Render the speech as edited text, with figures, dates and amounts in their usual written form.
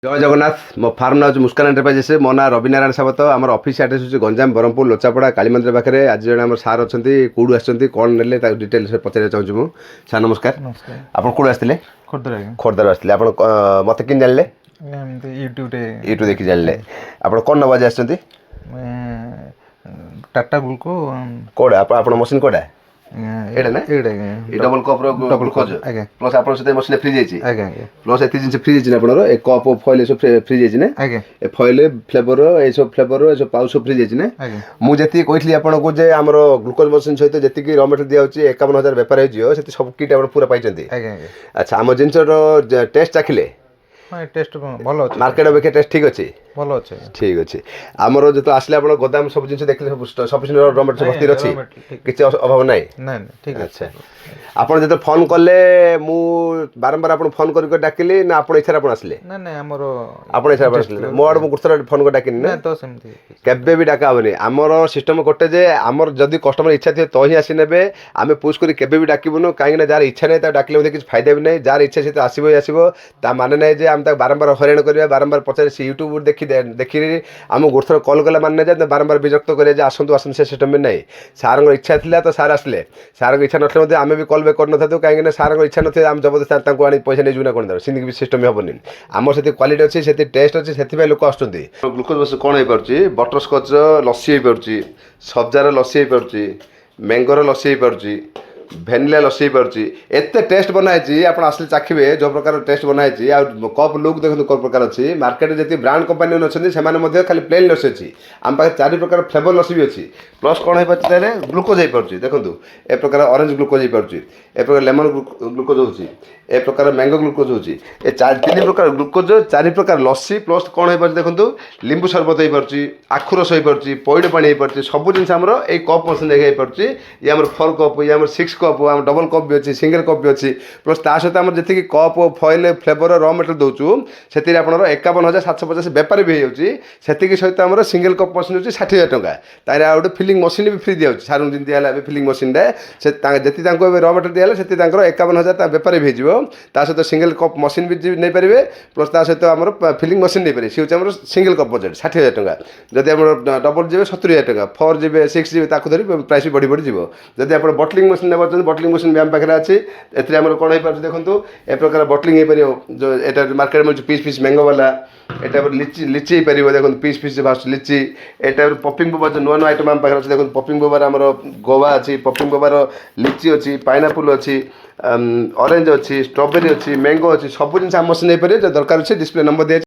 जय जगन्नाथ मो फार्म ना हूँ मुस्कान एंटरप्राइजेस मो ना रवि नारायण सावत आम ऑफिस एड्रेस हूँ गंजाम ब्रह्मपुर लोचापड़ा काली मंदिर पाखे आज जन आम सार अच्छा कौड़ू आसती कौन ने डिटेल्स पचार चाहूँ मुझे सार नमस्कार नमस्कार आप कौड़ आसते खोर्धर आज्ञा खोर्धार आसते आप मत कि जानले यूट्यूब देखी जानले आप कौन नवाज आसती टाटा ग्लुको कौड़ा आप मशीन कौड़ा एटा ना एटा डबल कप ग्लुकोज आज्ञा प्लस आप मशीन फ्री जाइए आज्ञा आज्ञा प्लस एत जिन फ्री जाइए आप कप फॉइल सब फ्री जाइए ना आज्ञा ए फॉइल फ्लेवर ये सब फ्लेवर ये सब पाउच सब फ्री जाइए ना आज्ञा मुझे कही आपको जे आम ग्लुकोज मशीन सहित जी रॉ मटेरियल दिया होची 51,000 बेपार हो सब किट आप पूरा पाई आज्ञा आज्ञा अच्छा आम जिनसर टेस्ट चाखिले हाँ टेस्ट भल अच्छे मार्केट अपेक्षा टेस्ट ठीक अच्छे भल अच्छे ठीक अच्छे आमर जो आसले आप गोदाम सब जिन देखिए सफिशिएंट रॉ मटेरियल भर्ती अच्छी किसी अभाव ना ना ठीक अच्छा आप जो फोन कले मु बारंबार आप फोन कर डाकिली ना आप इच्छा आसले ना ना हमर आप इच्छा आसले मो आड़ गुरुतर फोन कर डाकिनी ना तो सेमती केबे भी डाका हेनी आमर सिस्टम गोटे जे आमर जदि कस्टमर इच्छा थे तो ही आसी ने आम पुश कर केबे भी डाकबुन कहीं जार इच्छा नहीं डाकिले किसी फायदा भी नहीं जार इच्छा से आसो ही आसो ता माने ना जे आम बारंबार हईराण करा बारंबार पचार से यूट्यूब देखी आम गोटे कल कला माने जे बारंबार विरक्त करें आसतु आसतु से सिस्टम भी नहीं सार इच्छा थी तो सार आसले सार इच्छा नथे आम भी कल बैक कर ना कहीं सार इच्छा नथे आम जबरदस्त आनी पैसा नहीं ना कौन सिंह भी सिस्टम हेनी आम से क्वालिटी अच्छी से टेस्ट अच्छी से लोक आसुँच ग्लुकोज बस कौन हो पार्टी बटरस्कच लस्सी हो पार्टी सब्जार लस्सी हो पार्टी मैंगोर लस्सी हो पार्टी भेनिला लस्सी हो पार्टी एत टेस्ट बनाई आप आसले चाखिए जो प्रकार टेस्ट बनाई कप लुक देखो कौ प्रकार अच्छी मार्केट जी ब्रांड कंपानी अच्छे से खाली प्लेन लस्सी अच्छी आम पाखे 4 प्रकार फ्लेवर लस्सी भी अच्छी प्लस कौन हो पारे ग्लुकोज हो पार्टी देखो ए प्रकार ऑरेंज ग्लुकोज हो पार्टी ए प्रकार लेमन ग्लुकोज हो ए प्रकार मैंगो ग्लुकोज होची ए 3 प्रकार ग्लुकोज 4 प्रकार लस्सी प्लस कौन हो पार्टी देखो लिंबू शरबत हो पार्टी आखु रस हो पार्टी पइड पानी हो पार्टी सब जिन आमर ए कप मशीन हो पार्टी ये आम 4 कप ये आम 6 कप आम डबल कप भी अच्छी सिंगल कप भी अच्छी प्लस ता सहित आम जी cup foil flavour raw material दौचु से आप 51,750 बेपार भी हो सहित आम सिंगल कप मशीन होची 60,000 टंका तार आ गोटे फिलिंग मशीन भी फ्री दिया सारू जिन दिया फिलिंग मशीन से जी रॉ मटेरियल दिया से 51,000 बेपार भी हो ता सहित सिंगल कप मशीन भी नहीं पारे प्लस ता सहित आम फिलिंग मशीन नहीं पारे सी हूँ सिंगल कप बजेट 60,000 टंका जदि आप डबल जी 70,000 टंका 4 जी 6 जी धरी प्राइस भी बढ़ी बढ़ी जब आप बटलिंग मशीन ने बटलिंग मशीन भी आम पाखे अच्छी एम कौन हो पार्टी देखो ए प्रकार बटलिंग हो पार जो एटा मार्केट में पीस पीस मैंगो वाला एटा लिची लिची हो पार देखो पीस पीस भाष लिची एटा पपिंग बोबार जो नुआ नुआ आइटम आम पाखे अच्छे देखो पपिंग बोबार आम गोवा अच्छी पपिंग बोबार लिची अच्छी पाइनापल अच्छी ऑरेंज अच्छी स्ट्रॉबेरी अच्छी मैंगो अच्छी सब जिन मशीन हो पारे जो दरकार अच्छे डिस्प्ले नंबर दिया